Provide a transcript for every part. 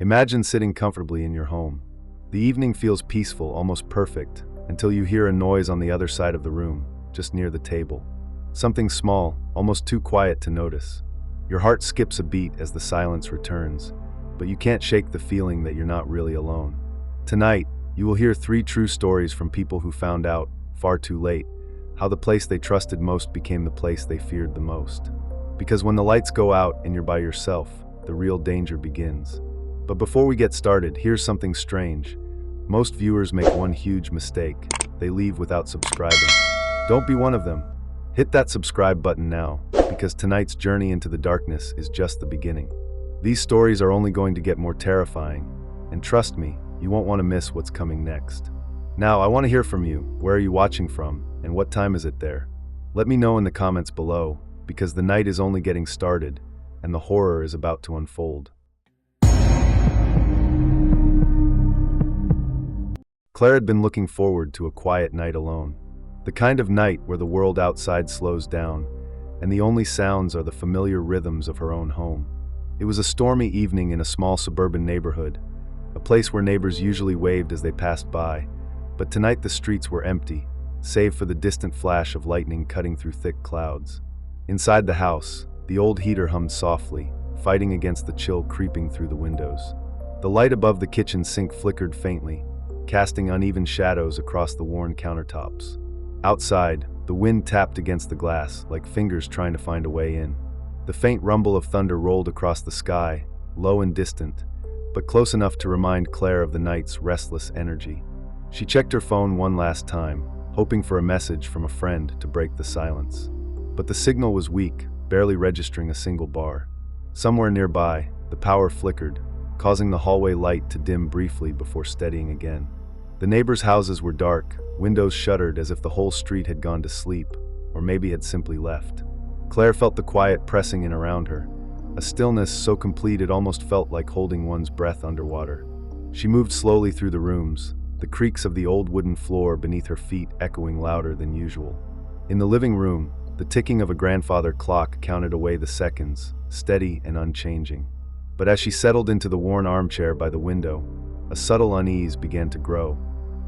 Imagine sitting comfortably in your home. The evening feels peaceful, almost perfect, until you hear a noise on the other side of the room, just near the table. Something small, almost too quiet to notice. Your heart skips a beat as the silence returns, but you can't shake the feeling that you're not really alone. Tonight, you will hear 3 true stories from people who found out, far too late, how the place they trusted most became the place they feared the most. Because when the lights go out and you're by yourself, the real danger begins. But before we get started, here's something strange. Most viewers make one huge mistake. They leave without subscribing. Don't be one of them. Hit that subscribe button now, because tonight's journey into the darkness is just the beginning. These stories are only going to get more terrifying, and trust me, you won't want to miss what's coming next. Now, I want to hear from you. Where are you watching from, and what time is it there? Let me know in the comments below, because the night is only getting started, and the horror is about to unfold. Claire had been looking forward to a quiet night alone. The kind of night where the world outside slows down, and the only sounds are the familiar rhythms of her own home. It was a stormy evening in a small suburban neighborhood, a place where neighbors usually waved as they passed by, but tonight the streets were empty, save for the distant flash of lightning cutting through thick clouds. Inside the house, the old heater hummed softly, fighting against the chill creeping through the windows. The light above the kitchen sink flickered faintly, casting uneven shadows across the worn countertops. Outside, the wind tapped against the glass, like fingers trying to find a way in. The faint rumble of thunder rolled across the sky, low and distant, but close enough to remind Claire of the night's restless energy. She checked her phone one last time, hoping for a message from a friend to break the silence. But the signal was weak, barely registering a single bar. Somewhere nearby, the power flickered, causing the hallway light to dim briefly before steadying again. The neighbors' houses were dark, windows shuttered as if the whole street had gone to sleep, or maybe had simply left. Claire felt the quiet pressing in around her, a stillness so complete it almost felt like holding one's breath underwater. She moved slowly through the rooms, the creaks of the old wooden floor beneath her feet echoing louder than usual. In the living room, the ticking of a grandfather clock counted away the seconds, steady and unchanging. But as she settled into the worn armchair by the window, a subtle unease began to grow,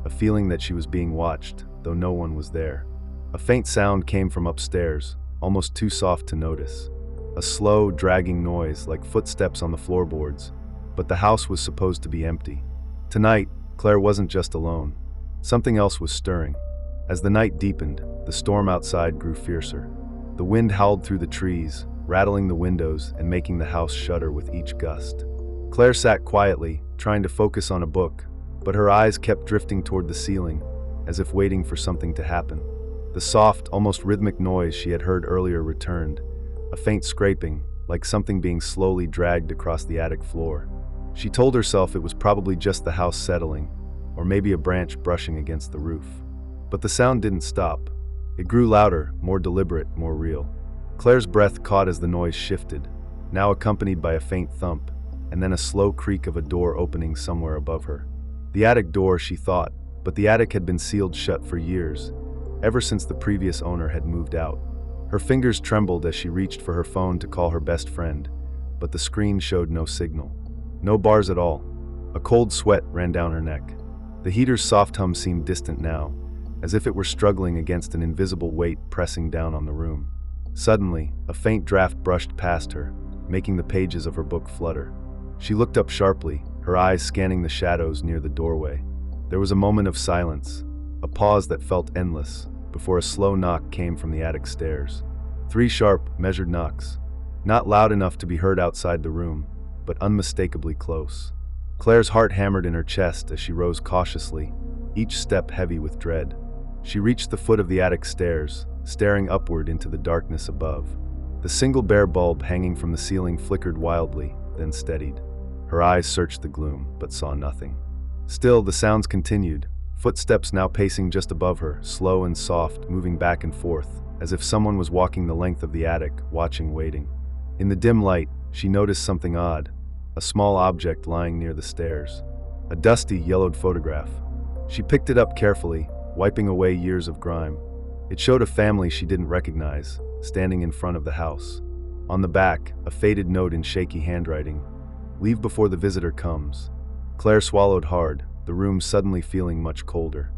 a feeling that she was being watched, though no one was there. A faint sound came from upstairs, almost too soft to notice. A slow, dragging noise like footsteps on the floorboards, but the house was supposed to be empty. Tonight, Claire wasn't just alone. Something else was stirring. As the night deepened, the storm outside grew fiercer. The wind howled through the trees, rattling the windows and making the house shudder with each gust. Claire sat quietly, trying to focus on a book, but her eyes kept drifting toward the ceiling, as if waiting for something to happen. The soft, almost rhythmic noise she had heard earlier returned, a faint scraping, like something being slowly dragged across the attic floor. She told herself it was probably just the house settling, or maybe a branch brushing against the roof. But the sound didn't stop. It grew louder, more deliberate, more real. Claire's breath caught as the noise shifted, now accompanied by a faint thump, and then a slow creak of a door opening somewhere above her. The attic door, she thought, but the attic had been sealed shut for years, ever since the previous owner had moved out. Her fingers trembled as she reached for her phone to call her best friend, but the screen showed no signal. No bars at all. A cold sweat ran down her neck. The heater's soft hum seemed distant now, as if it were struggling against an invisible weight pressing down on the room. Suddenly, a faint draft brushed past her, making the pages of her book flutter. She looked up sharply, her eyes scanning the shadows near the doorway. There was a moment of silence, a pause that felt endless, before a slow knock came from the attic stairs. 3 sharp, measured knocks. Not loud enough to be heard outside the room, but unmistakably close. Claire's heart hammered in her chest as she rose cautiously, each step heavy with dread. She reached the foot of the attic stairs, staring upward into the darkness above. The single bare bulb hanging from the ceiling flickered wildly, then steadied. Her eyes searched the gloom, but saw nothing. Still, the sounds continued, footsteps now pacing just above her, slow and soft, moving back and forth, as if someone was walking the length of the attic, watching, waiting. In the dim light, she noticed something odd, a small object lying near the stairs. A dusty, yellowed photograph. She picked it up carefully, wiping away years of grime. It showed a family she didn't recognize, standing in front of the house. On the back, a faded note in shaky handwriting. Leave before the visitor comes. Claire swallowed hard, the room suddenly feeling much colder.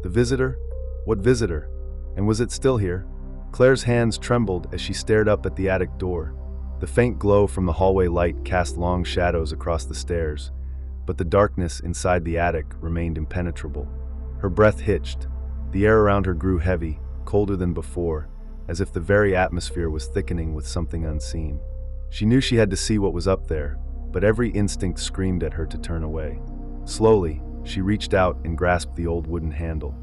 The visitor? What visitor? And was it still here? Claire's hands trembled as she stared up at the attic door. The faint glow from the hallway light cast long shadows across the stairs, but the darkness inside the attic remained impenetrable. Her breath hitched. The air around her grew heavy, colder than before, as if the very atmosphere was thickening with something unseen. She knew she had to see what was up there, but every instinct screamed at her to turn away. Slowly, she reached out and grasped the old wooden handle.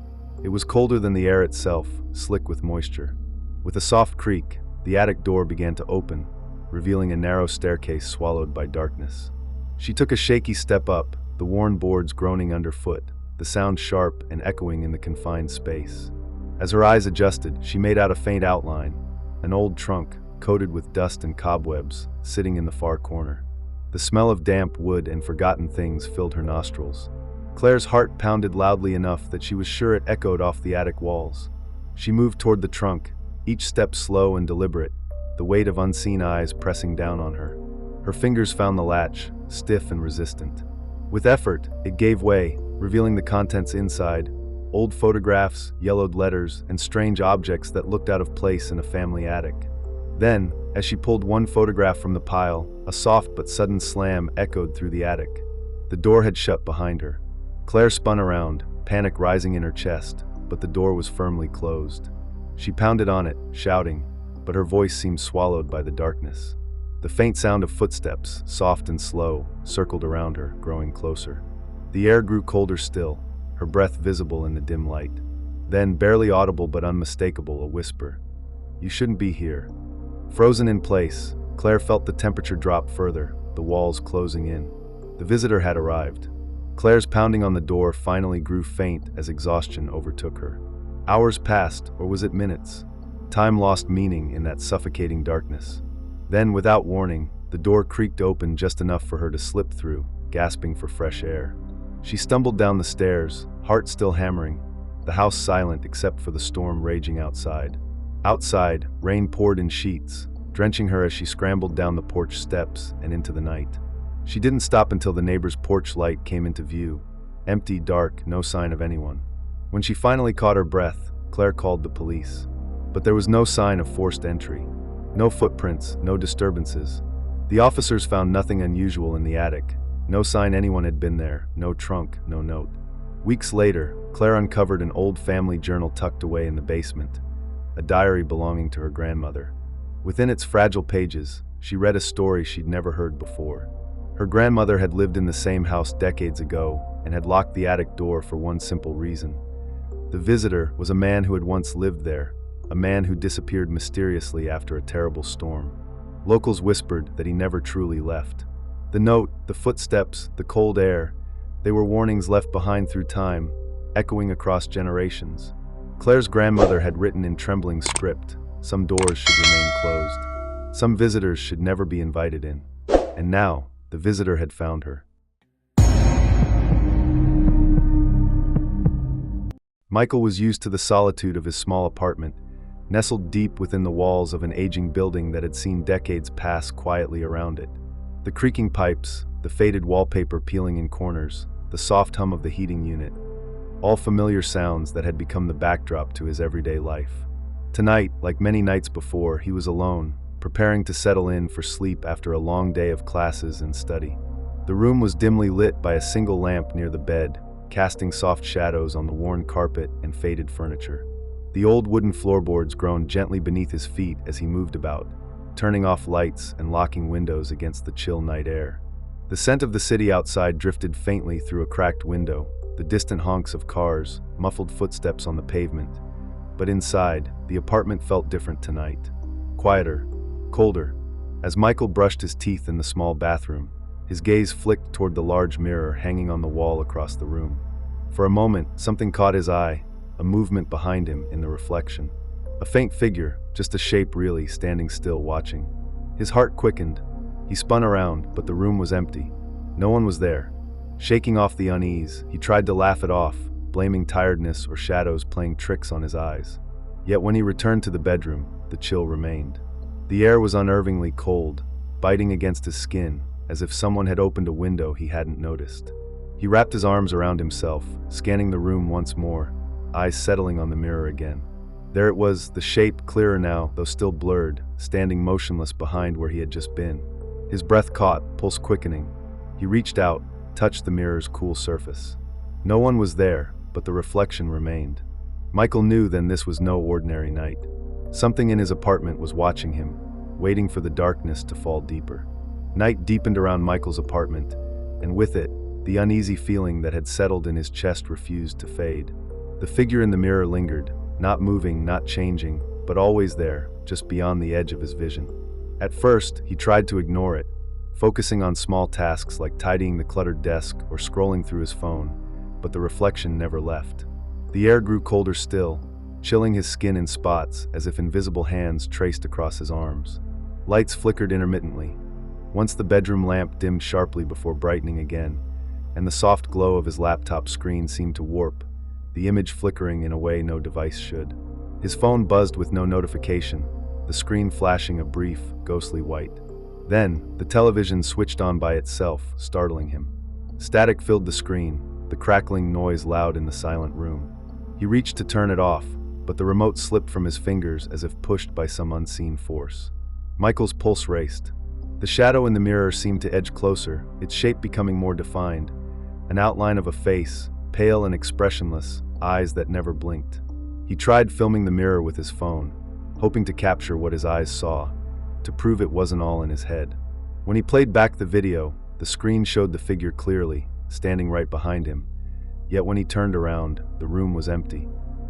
It was colder than the air itself, slick with moisture. With a soft creak, the attic door began to open, revealing a narrow staircase swallowed by darkness. She took a shaky step up, the worn boards groaning underfoot, the sound sharp and echoing in the confined space. As her eyes adjusted, she made out a faint outline, an old trunk, coated with dust and cobwebs, sitting in the far corner. The smell of damp wood and forgotten things filled her nostrils. Claire's heart pounded loudly enough that she was sure it echoed off the attic walls. She moved toward the trunk, each step slow and deliberate, the weight of unseen eyes pressing down on her. Her fingers found the latch, stiff and resistant. With effort, it gave way, revealing the contents inside: old photographs, yellowed letters, and strange objects that looked out of place in a family attic. Then, as she pulled one photograph from the pile, a soft but sudden slam echoed through the attic. The door had shut behind her. Claire spun around, panic rising in her chest, but the door was firmly closed. She pounded on it, shouting, but her voice seemed swallowed by the darkness. The faint sound of footsteps, soft and slow, circled around her, growing closer. The air grew colder still, her breath visible in the dim light. Then, barely audible but unmistakable, a whisper. "You shouldn't be here." Frozen in place, Claire felt the temperature drop further, the walls closing in. The visitor had arrived. Claire's pounding on the door finally grew faint as exhaustion overtook her. Hours passed, or was it minutes? Time lost meaning in that suffocating darkness. Then, without warning, the door creaked open just enough for her to slip through, gasping for fresh air. She stumbled down the stairs, heart still hammering, the house silent except for the storm raging outside. Outside, rain poured in sheets, drenching her as she scrambled down the porch steps and into the night. She didn't stop until the neighbor's porch light came into view. Empty, dark, no sign of anyone. When she finally caught her breath, Claire called the police. But there was no sign of forced entry. No footprints, no disturbances. The officers found nothing unusual in the attic. No sign anyone had been there, no trunk, no note. Weeks later, Claire uncovered an old family journal tucked away in the basement, a diary belonging to her grandmother. Within its fragile pages, she read a story she'd never heard before. Her grandmother had lived in the same house decades ago and had locked the attic door for one simple reason. The visitor was a man who had once lived there, a man who disappeared mysteriously after a terrible storm. Locals whispered that he never truly left. The note, the footsteps, the cold air, they were warnings left behind through time, echoing across generations. Claire's grandmother had written in trembling script, some doors should remain closed. Some visitors should never be invited in. And now, the visitor had found her. Michael was used to the solitude of his small apartment, nestled deep within the walls of an aging building that had seen decades pass quietly around it. The creaking pipes, the faded wallpaper peeling in corners, the soft hum of the heating unit, all familiar sounds that had become the backdrop to his everyday life. Tonight, like many nights before, he was alone, preparing to settle in for sleep after a long day of classes and study. The room was dimly lit by a single lamp near the bed, casting soft shadows on the worn carpet and faded furniture. The old wooden floorboards groaned gently beneath his feet as he moved about, turning off lights and locking windows against the chill night air. The scent of the city outside drifted faintly through a cracked window, the distant honks of cars, muffled footsteps on the pavement. But inside, the apartment felt different tonight. Quieter, colder. As Michael brushed his teeth in the small bathroom, his gaze flicked toward the large mirror hanging on the wall across the room. For a moment, something caught his eye, a movement behind him in the reflection. A faint figure, just a shape really, standing still watching. His heart quickened. He spun around, but the room was empty. No one was there. Shaking off the unease, he tried to laugh it off, blaming tiredness or shadows playing tricks on his eyes. Yet when he returned to the bedroom, the chill remained. The air was unnervingly cold, biting against his skin, as if someone had opened a window he hadn't noticed. He wrapped his arms around himself, scanning the room once more, eyes settling on the mirror again. There it was, the shape clearer now, though still blurred, standing motionless behind where he had just been. His breath caught, pulse quickening. He reached out, touched the mirror's cool surface. No one was there, but the reflection remained. Michael knew then this was no ordinary night. Something in his apartment was watching him, waiting for the darkness to fall deeper. Night deepened around Michael's apartment, and with it, the uneasy feeling that had settled in his chest refused to fade. The figure in the mirror lingered, not moving, not changing, but always there, just beyond the edge of his vision. At first, he tried to ignore it, focusing on small tasks like tidying the cluttered desk or scrolling through his phone, but the reflection never left. The air grew colder still, chilling his skin in spots as if invisible hands traced across his arms. Lights flickered intermittently. Once the bedroom lamp dimmed sharply before brightening again, and the soft glow of his laptop screen seemed to warp, the image flickering in a way no device should. His phone buzzed with no notification, the screen flashing a brief, ghostly white. Then, the television switched on by itself, startling him. Static filled the screen, the crackling noise loud in the silent room. He reached to turn it off, but the remote slipped from his fingers as if pushed by some unseen force. Michael's pulse raced. The shadow in the mirror seemed to edge closer, its shape becoming more defined, an outline of a face, pale and expressionless, eyes that never blinked. He tried filming the mirror with his phone, hoping to capture what his eyes saw, to prove it wasn't all in his head. When he played back the video, the screen showed the figure clearly, standing right behind him. Yet when he turned around, the room was empty.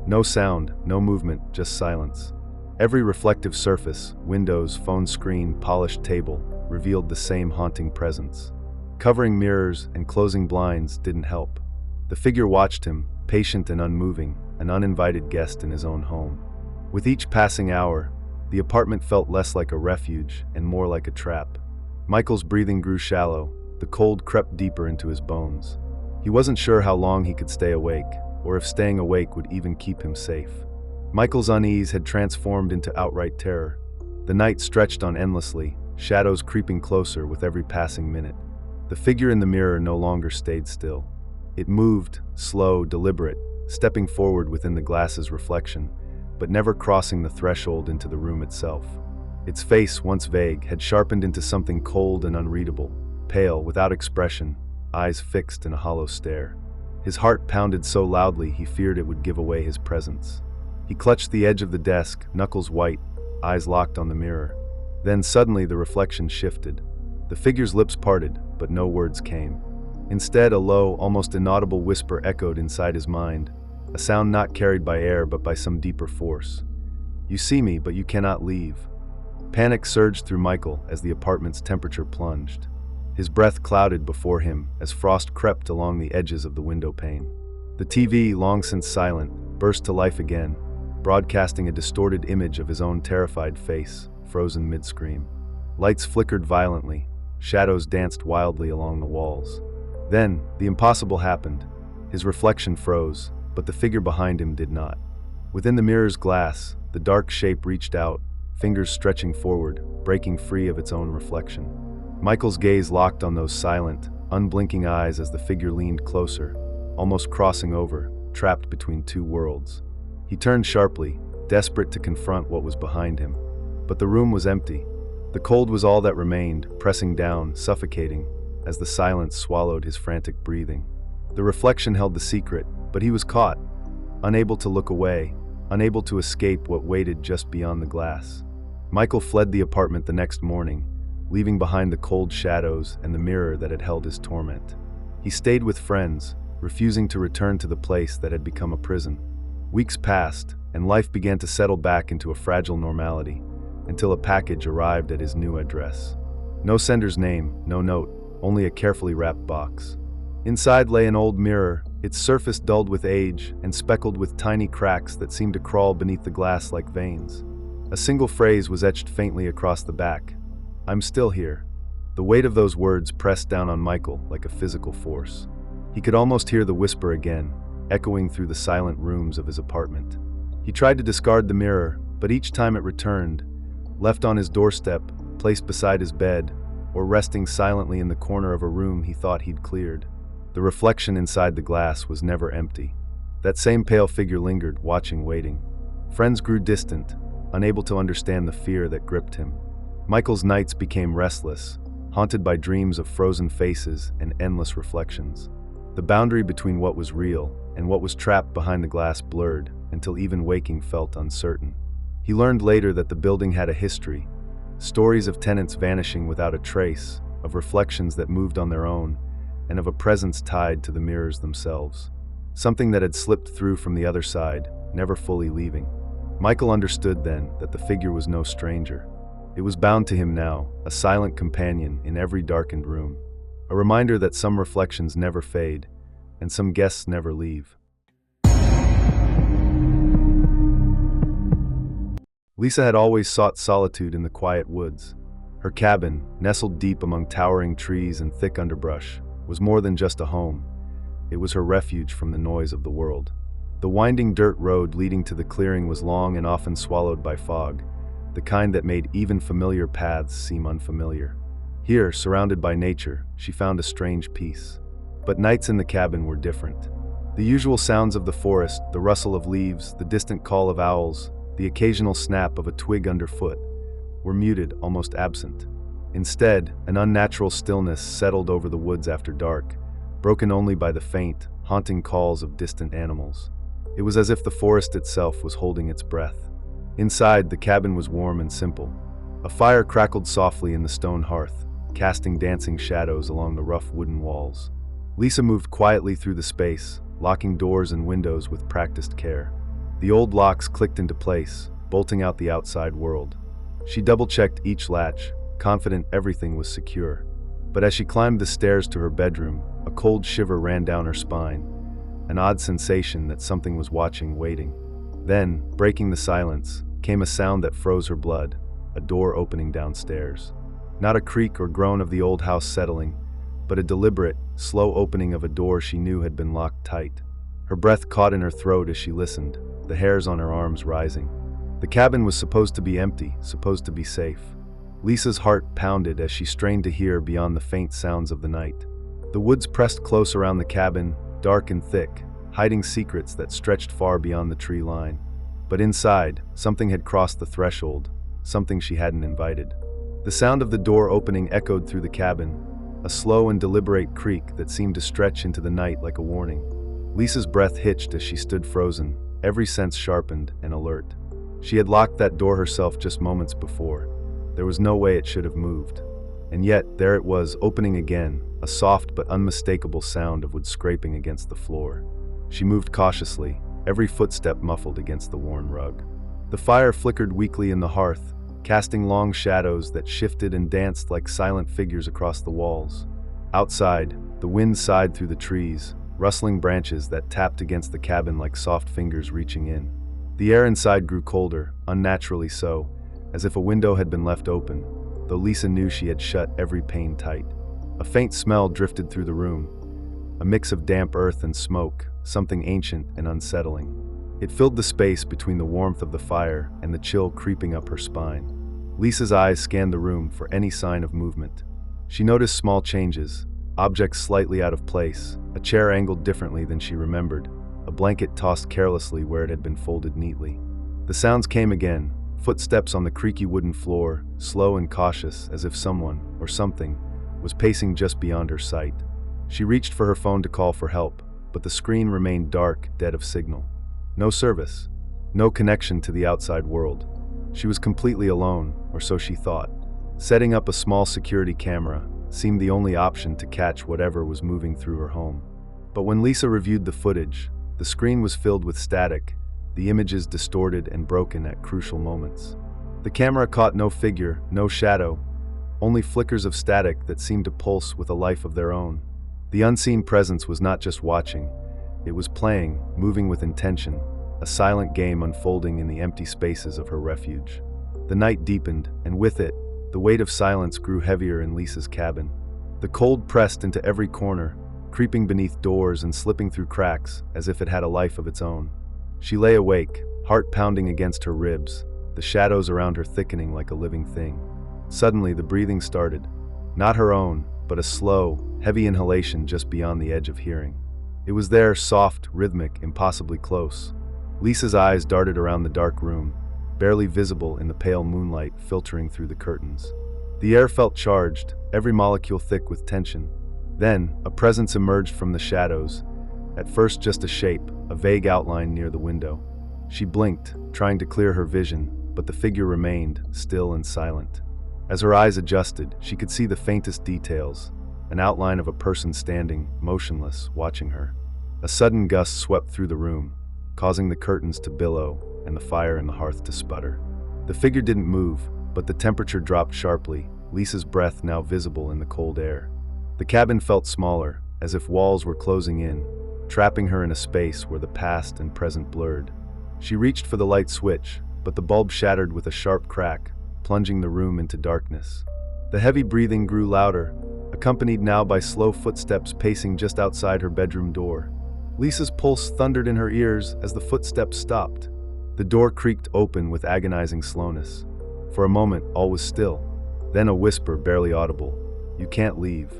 No sound, no movement, just silence. Every reflective surface, windows, phone screen, polished table, revealed the same haunting presence. Covering mirrors and closing blinds didn't help. The figure watched him, patient and unmoving, an uninvited guest in his own home. With each passing hour, the apartment felt less like a refuge and more like a trap. Michael's breathing grew shallow, the cold crept deeper into his bones. He wasn't sure how long he could stay awake, or if staying awake would even keep him safe. Michael's unease had transformed into outright terror. The night stretched on endlessly, shadows creeping closer with every passing minute. The figure in the mirror no longer stayed still. It moved, slow, deliberate, stepping forward within the glass's reflection, but never crossing the threshold into the room itself. Its face, once vague, had sharpened into something cold and unreadable, pale, without expression, eyes fixed in a hollow stare. His heart pounded so loudly he feared it would give away his presence. He clutched the edge of the desk, knuckles white, eyes locked on the mirror. Then suddenly the reflection shifted. The figure's lips parted, but no words came. Instead, a low, almost inaudible whisper echoed inside his mind, a sound not carried by air but by some deeper force. "You see me, but you cannot leave." Panic surged through Michael as the apartment's temperature plunged. His breath clouded before him as frost crept along the edges of the window pane. The TV, long since silent, burst to life again, broadcasting a distorted image of his own terrified face, frozen mid-scream. Lights flickered violently, shadows danced wildly along the walls. Then, the impossible happened. His reflection froze, but the figure behind him did not. Within the mirror's glass, the dark shape reached out, fingers stretching forward, breaking free of its own reflection. Michael's gaze locked on those silent, unblinking eyes as the figure leaned closer, almost crossing over, trapped between two worlds. He turned sharply, desperate to confront what was behind him. But the room was empty. The cold was all that remained, pressing down, suffocating, as the silence swallowed his frantic breathing. The reflection held the secret, but he was caught, unable to look away, unable to escape what waited just beyond the glass. Michael fled the apartment the next morning, leaving behind the cold shadows and the mirror that had held his torment. He stayed with friends, refusing to return to the place that had become a prison. Weeks passed, and life began to settle back into a fragile normality, until a package arrived at his new address. No sender's name, no note, only a carefully wrapped box. Inside lay an old mirror, its surface dulled with age and speckled with tiny cracks that seemed to crawl beneath the glass like veins. A single phrase was etched faintly across the back: "I'm still here." The weight of those words pressed down on Michael like a physical force. He could almost hear the whisper again, echoing through the silent rooms of his apartment. He tried to discard the mirror, but each time it returned, left on his doorstep, placed beside his bed, or resting silently in the corner of a room he thought he'd cleared. The reflection inside the glass was never empty. That same pale figure lingered, watching, waiting. Friends grew distant, unable to understand the fear that gripped him. Michael's nights became restless, haunted by dreams of frozen faces and endless reflections. The boundary between what was real and what was trapped behind the glass blurred until even waking felt uncertain. He learned later that the building had a history, stories of tenants vanishing without a trace, of reflections that moved on their own, and of a presence tied to the mirrors themselves. Something that had slipped through from the other side, never fully leaving. Michael understood then that the figure was no stranger. It was bound to him now, a silent companion in every darkened room. A reminder that some reflections never fade, and some guests never leave. Lisa had always sought solitude in the quiet woods. Her cabin, nestled deep among towering trees and thick underbrush, was more than just a home. It was her refuge from the noise of the world. The winding dirt road leading to the clearing was long and often swallowed by fog, the kind that made even familiar paths seem unfamiliar. Here, surrounded by nature, she found a strange peace. But nights in the cabin were different. The usual sounds of the forest, the rustle of leaves, the distant call of owls, the occasional snap of a twig underfoot, were muted, almost absent. Instead, an unnatural stillness settled over the woods after dark, broken only by the faint, haunting calls of distant animals. It was as if the forest itself was holding its breath. Inside, the cabin was warm and simple. A fire crackled softly in the stone hearth, casting dancing shadows along the rough wooden walls. Lisa moved quietly through the space, locking doors and windows with practiced care. The old locks clicked into place, bolting out the outside world. She double-checked each latch, confident everything was secure. But as she climbed the stairs to her bedroom, a cold shiver ran down her spine, an odd sensation that something was watching, waiting. Then, breaking the silence, came a sound that froze her blood, a door opening downstairs. Not a creak or groan of the old house settling, but a deliberate, slow opening of a door she knew had been locked tight. Her breath caught in her throat as she listened, the hairs on her arms rising. The cabin was supposed to be empty, supposed to be safe. Lisa's heart pounded as she strained to hear beyond the faint sounds of the night. The woods pressed close around the cabin, dark and thick, hiding secrets that stretched far beyond the tree line. But inside, something had crossed the threshold, something she hadn't invited. The sound of the door opening echoed through the cabin, a slow and deliberate creak that seemed to stretch into the night like a warning. Lisa's breath hitched as she stood frozen, every sense sharpened and alert. She had locked that door herself just moments before. There was no way it should have moved. And yet, there it was, opening again, a soft but unmistakable sound of wood scraping against the floor. She moved cautiously, every footstep muffled against the worn rug. The fire flickered weakly in the hearth, casting long shadows that shifted and danced like silent figures across the walls. Outside, the wind sighed through the trees, rustling branches that tapped against the cabin like soft fingers reaching in. The air inside grew colder, unnaturally so, as if a window had been left open, though Lisa knew she had shut every pane tight. A faint smell drifted through the room, a mix of damp earth and smoke, something ancient and unsettling. It filled the space between the warmth of the fire and the chill creeping up her spine. Lisa's eyes scanned the room for any sign of movement. She noticed small changes, objects slightly out of place, a chair angled differently than she remembered, a blanket tossed carelessly where it had been folded neatly. The sounds came again, footsteps on the creaky wooden floor, slow and cautious as if someone, or something, was pacing just beyond her sight. She reached for her phone to call for help, but the screen remained dark, dead of signal. No service, no connection to the outside world. She was completely alone, or so she thought. Setting up a small security camera seemed the only option to catch whatever was moving through her home. But when Lisa reviewed the footage, the screen was filled with static, the images distorted and broken at crucial moments. The camera caught no figure, no shadow, only flickers of static that seemed to pulse with a life of their own. The unseen presence was not just watching, it was playing, moving with intention, a silent game unfolding in the empty spaces of her refuge. The night deepened, and with it, the weight of silence grew heavier in Lisa's cabin. The cold pressed into every corner, creeping beneath doors and slipping through cracks as if it had a life of its own. She lay awake, heart pounding against her ribs, the shadows around her thickening like a living thing. Suddenly, the breathing started. Not her own, but a slow, heavy inhalation just beyond the edge of hearing. It was there, soft, rhythmic, impossibly close. Lisa's eyes darted around the dark room, barely visible in the pale moonlight filtering through the curtains. The air felt charged, every molecule thick with tension. Then, a presence emerged from the shadows, at first just a shape, a vague outline near the window. She blinked, trying to clear her vision, but the figure remained, still and silent. As her eyes adjusted, she could see the faintest details, an outline of a person standing, motionless, watching her. A sudden gust swept through the room, causing the curtains to billow and the fire in the hearth to sputter. The figure didn't move, but the temperature dropped sharply, Lisa's breath now visible in the cold air. The cabin felt smaller, as if walls were closing in, trapping her in a space where the past and present blurred. She reached for the light switch, but the bulb shattered with a sharp crack, plunging the room into darkness. The heavy breathing grew louder, accompanied now by slow footsteps pacing just outside her bedroom door. Lisa's pulse thundered in her ears as the footsteps stopped. The door creaked open with agonizing slowness. For a moment, all was still. Then a whisper barely audible. "You can't leave."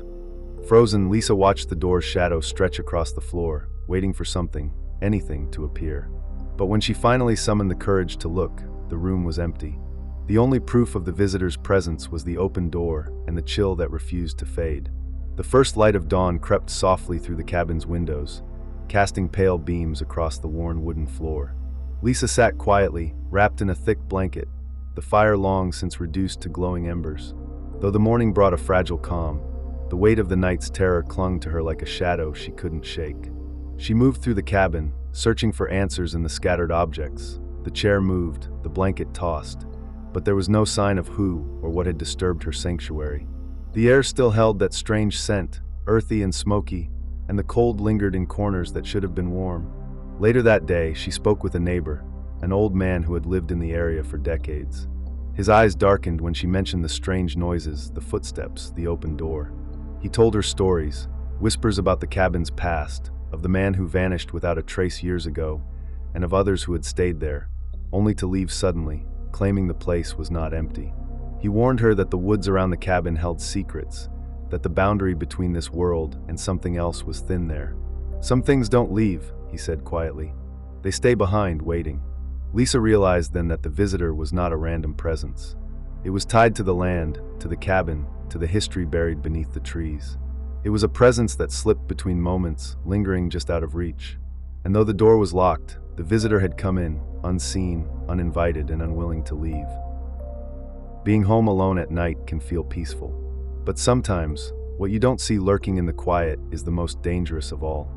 Frozen, Lisa watched the door's shadow stretch across the floor, waiting for something, anything, to appear. But when she finally summoned the courage to look, the room was empty. The only proof of the visitor's presence was the open door and the chill that refused to fade. The first light of dawn crept softly through the cabin's windows, casting pale beams across the worn wooden floor. Lisa sat quietly, wrapped in a thick blanket, the fire long since reduced to glowing embers. Though the morning brought a fragile calm, the weight of the night's terror clung to her like a shadow she couldn't shake. She moved through the cabin, searching for answers in the scattered objects. The chair moved, the blanket tossed, but there was no sign of who or what had disturbed her sanctuary. The air still held that strange scent, earthy and smoky, and the cold lingered in corners that should have been warm. Later that day, she spoke with a neighbor, an old man who had lived in the area for decades. His eyes darkened when she mentioned the strange noises, the footsteps, the open door. He told her stories, whispers about the cabin's past, of the man who vanished without a trace years ago, and of others who had stayed there, only to leave suddenly, claiming the place was not empty. He warned her that the woods around the cabin held secrets, that the boundary between this world and something else was thin there. "Some things don't leave," he said quietly. "They stay behind, waiting." Lisa realized then that the visitor was not a random presence. It was tied to the land, to the cabin, to the history buried beneath the trees. It was a presence that slipped between moments, lingering just out of reach. And though the door was locked, the visitor had come in, unseen, uninvited, and unwilling to leave. Being home alone at night can feel peaceful. But sometimes, what you don't see lurking in the quiet is the most dangerous of all.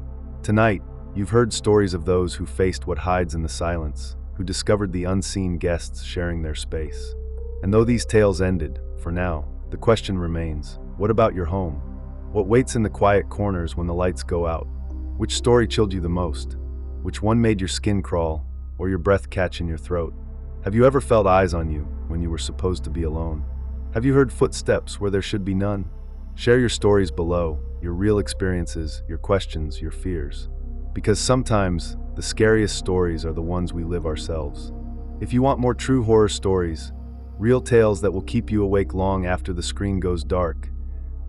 Tonight, you've heard stories of those who faced what hides in the silence, who discovered the unseen guests sharing their space. And though these tales ended, for now, the question remains, what about your home? What waits in the quiet corners when the lights go out? Which story chilled you the most? Which one made your skin crawl, or your breath catch in your throat? Have you ever felt eyes on you when you were supposed to be alone? Have you heard footsteps where there should be none? Share your stories below, your real experiences, your questions, your fears. Because sometimes, the scariest stories are the ones we live ourselves. If you want more true horror stories, real tales that will keep you awake long after the screen goes dark,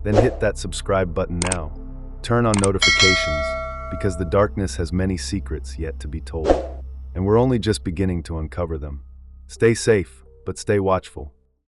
then hit that subscribe button now. Turn on notifications, because the darkness has many secrets yet to be told, and we're only just beginning to uncover them. Stay safe, but stay watchful.